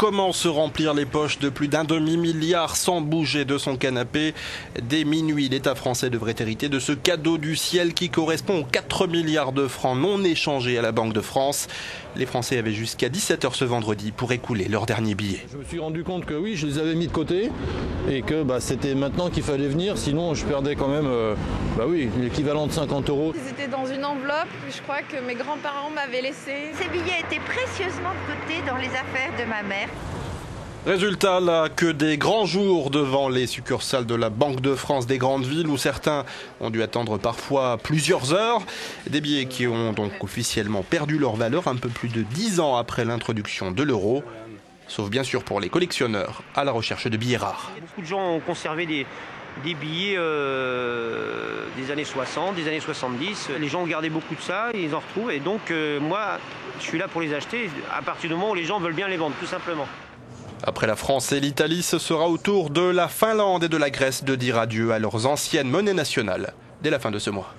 comment se remplir les poches de plus d'un demi-milliard sans bouger de son canapé. Dès minuit, l'État français devrait hériter de ce cadeau du ciel qui correspond aux 4 milliards de francs non échangés à la Banque de France. Les Français avaient jusqu'à 17h ce vendredi pour écouler leurs derniers billets. Je me suis rendu compte que oui, je les avais mis de côté et que c'était maintenant qu'il fallait venir, sinon je perdais quand même l'équivalent de 50 €. Ils étaient dans une enveloppe, je crois que mes grands-parents m'avaient laissé. Ces billets étaient précieusement de côté dans les affaires de ma mère. Résultat, là, que des grands jours devant les succursales de la Banque de France des grandes villes où certains ont dû attendre parfois plusieurs heures. Des billets qui ont donc officiellement perdu leur valeur un peu plus de 10 ans après l'introduction de l'euro. Sauf bien sûr pour les collectionneurs à la recherche de billets rares. Beaucoup de gens ont conservé des billets des années 60, des années 70. Les gens ont gardé beaucoup de ça, ils en retrouvent. Et donc moi, je suis là pour les acheter à partir du moment où les gens veulent bien les vendre, tout simplement. Après la France et l'Italie, ce sera au tour de la Finlande et de la Grèce de dire adieu à leurs anciennes monnaies nationales dès la fin de ce mois.